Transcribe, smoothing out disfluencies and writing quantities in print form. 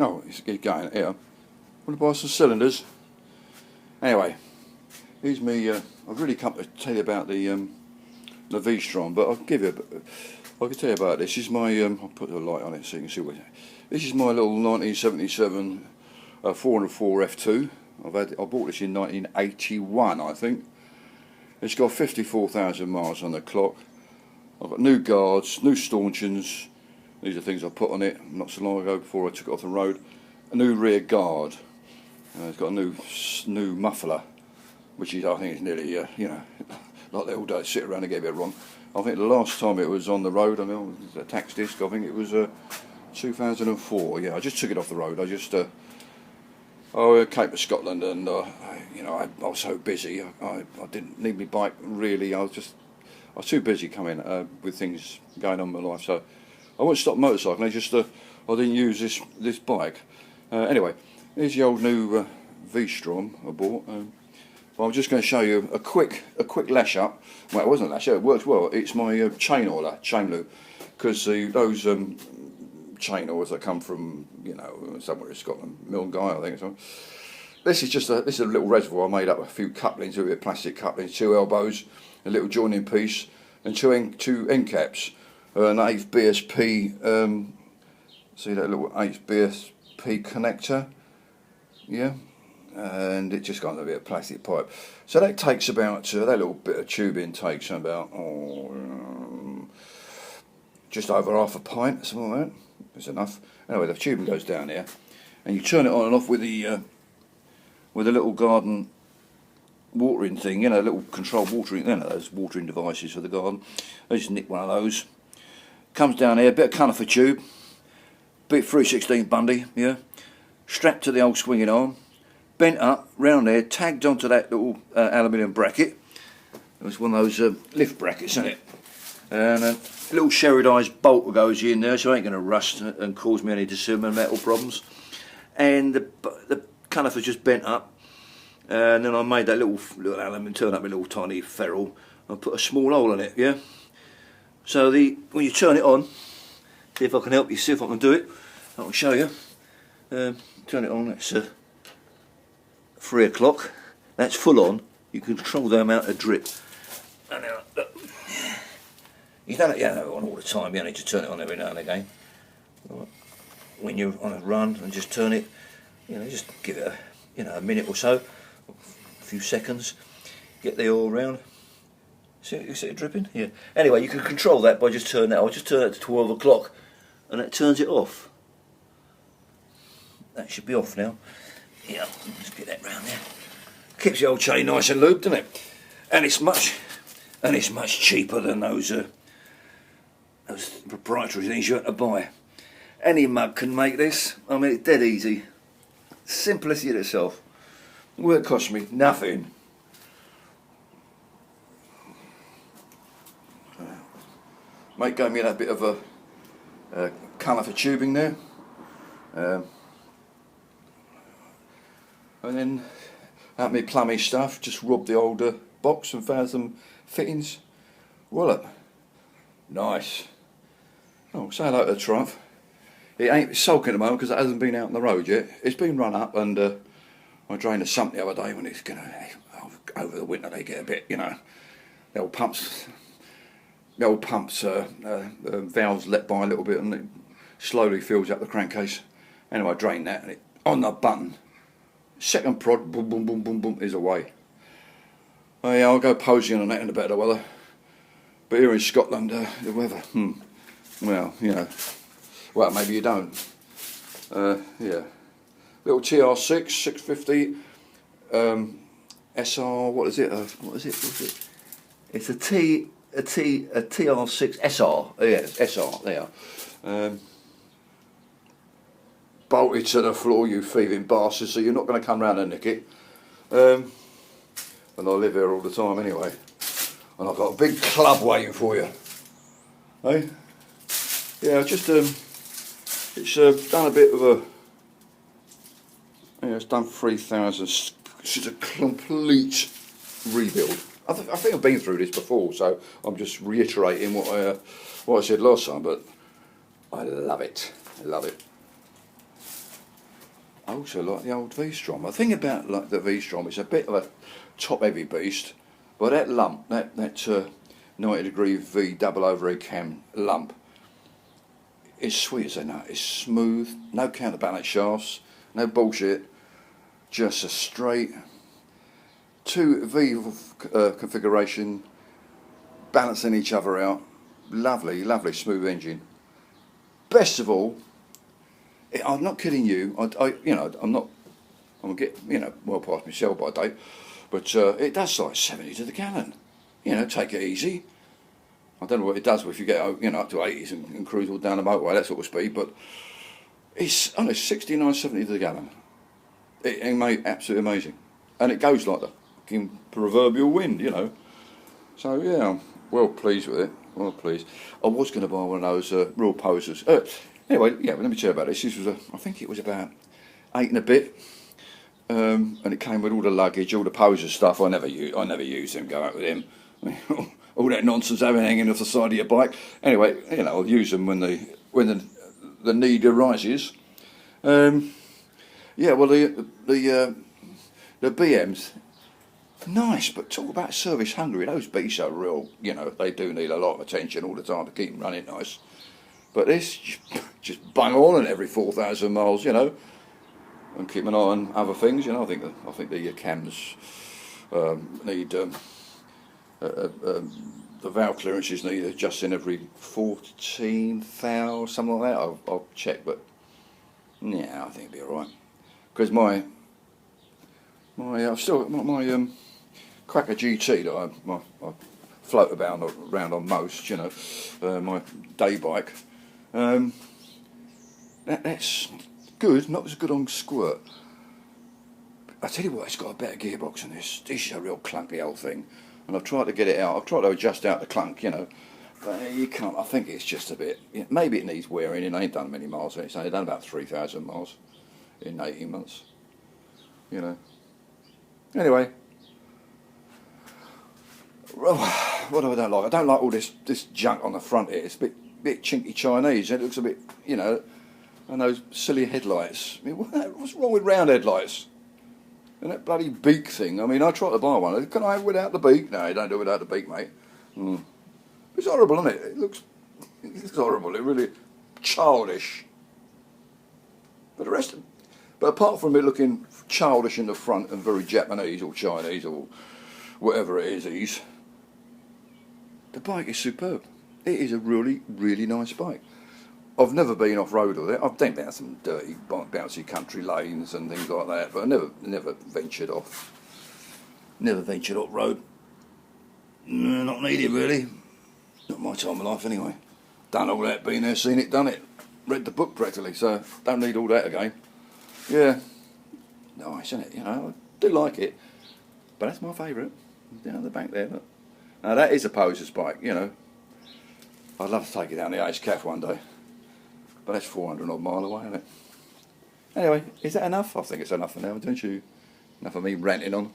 Oh, it's going here. Want to buy some cylinders? Anyway, here's me. I've really come to tell you about the V-Strom, but I'll give you. I can tell you about this. This is my. I'll put the light on it so you can see what. This is my little 1977 404 F2. I bought this in 1981, I think. It's got 54,000 miles on the clock. I've got new guards, new stanchions. These are things I put on it not so long ago before I took it off the road. A new rear guard. It's got a new muffler, which is, I think, is nearly you know, like they all do, sit around and get a bit wrong. I think the last time it was on the road, I mean, a tax disc. I think it was 2004. Yeah, I just took it off the road. I just I came to Scotland, and you know, I was so busy. I didn't need my bike really. I was too busy coming with things going on in my life. So I wouldn't stop motorcycling. I didn't use this bike. Anyway, here's the old new V-Strom I bought. Well, I'm just going to show you a quick lash up. Well, it wasn't a lash up. It works well. It's my chain oiler, chain lube, because those chain oils that come from, you know, somewhere in Scotland, Milngavie, I think. So this is a little reservoir. I made up a few couplings, a bit of plastic couplings, 2 elbows, a little joining piece, and two end caps, an 8th BSP. See that little 8th BSP connector? Yeah. And it just got a bit of plastic pipe. So that takes about, that little bit of tubing takes about just over half a pint, something like that. That's enough. Anyway, the tubing goes down here, and you turn it on and off with the little garden watering thing, you know, little controlled watering, you know, those watering devices for the garden. I just nick one of those. Comes down here, bit of conifer tube, bit 316 Bundy, yeah, strapped to the old swinging arm. Bent up, round there, tagged onto that little aluminium bracket. It was one of those lift brackets, isn't it? And a little sherridized bolt that goes in there, so it ain't going to rust and cause me any dissimilar metal problems. And the conifer's just bent up. And then I made that little aluminium, turn up a little tiny ferrule, and put a small hole in it, yeah? So when you turn it on, see if I can help you, see if I can do it. I'll show you. Turn it on, it's 3 o'clock, that's full on. You can control the amount of drip. And now, look. You don't have it on all the time, you need to turn it on every now and again. When you're on a run, and just turn it, you know, just give it a minute or so, a few seconds, get the oil round. See it dripping? Yeah. Anyway, you can control that by just turning that. I'll just turn it to 12 o'clock, and it turns it off. That should be off now. Yeah, let's get that round there. Keeps the old chain nice and lubed, doesn't it? And it's much cheaper than those proprietary things you have to buy. Any mug can make this. I mean, it's dead easy. Simplicity itself. Will it cost me? Nothing. Mate gave me that bit of a conifer tubing there. And then out my plummy stuff, just rubbed the old box and found some fittings. Well, nice. Oh, say hello to the Triumph. It ain't sulking at the moment because it hasn't been out on the road yet. It's been run up, and I drained the sump the other day when it's over the winter they get a bit, you know, the old pumps valves let by a little bit, and it slowly fills up the crankcase. Anyway, I drained that, and it on the button. Second prod, boom, boom, boom, boom, boom, is away. Oh yeah, I'll go posing on that in the better weather. But here in Scotland, the weather, well, you know, well, maybe you don't. Yeah. Little TR6, 650, SR, what is it? It's a TR6 SR, yes, SR, there. Bolted to the floor, you thieving bastards, so you're not going to come round and nick it. And I live here all the time anyway. And I've got a big club waiting for you. Hey? Yeah, just, it's done a bit of a, yeah, it's done 3,000, it's just a complete rebuild. I think I've been through this before, so I'm just reiterating what I said last time, but I love it. I love it. I also like the old V-Strom. The thing about like the V-Strom, it's a bit of a top-heavy beast, but that lump, that 90-degree V double overhead cam lump, is sweet as a nut. It's smooth, no counterbalance shafts, no bullshit, just a straight 2 V configuration, balancing each other out. Lovely, lovely smooth engine. Best of all, I'm not kidding you. I'm getting, well past my sell by date, but it does like 70 to the gallon. Take it easy. I don't know what it does if you get up to 80s and cruise all down the motorway, that sort of speed. But it's 69, 70 to the gallon. It made absolutely amazing, and it goes like the fucking proverbial wind, So yeah, I'm well pleased with it. Well pleased. I was going to buy one of those real posers. Anyway, yeah, let me tell you about this. This was I think it was about 8 and a bit, and it came with all the luggage, all the poser stuff. I never use them. Go out with them. All that nonsense having hanging off the side of your bike. Anyway, I'll use them when the need arises. Yeah, well the BMs. Nice, but talk about service hungry. Those beasts are real, they do need a lot of attention all the time to keep them running nice. But this, just bang on every 4,000 miles, and keep an eye on other things. I think the cams need the valve clearances need adjusting every 14,000, something like that. I'll check, but yeah, I think it'll be all right. Because I've still got my Cracker GT that I float around on most, my day bike. That's good, not as good on squirt. I tell you what, it's got a better gearbox than this. This is a real clunky old thing, and I've tried to get it out. I've tried to adjust out the clunk, but you can't. I think it's just a bit. Maybe it needs wearing. It ain't done many miles. It's only done about 3,000 miles in 18 months. Anyway, what do I don't like? I don't like all this junk on the front here. It's a bit chinky Chinese. It looks a bit, and those silly headlights. I mean, what's wrong with round headlights? And that bloody beak thing. I mean, I tried to buy one. Can I have it without the beak? No, you don't do it without the beak, mate. It's horrible, isn't it? It looks horrible. It really childish. But apart from it looking childish in the front and very Japanese or Chinese or whatever it is, the bike is superb. It is a really, really nice bike. I've never been off-road with it. I've been down some dirty, bouncy country lanes and things like that, but I never ventured off. Never ventured off-road. Not needed, really. Not my time of life, anyway. Done all that, been there, seen it, done it. Read the book practically, so don't need all that again. Yeah, nice, isn't it? I do like it, but that's my favourite. Down the back there, look. Now that is a poser's bike, I'd love to take it down the Ace Caff one day, but that's 400 odd mile away, isn't it? Anyway, is that enough? I think it's enough for now, don't you? Enough of me ranting on.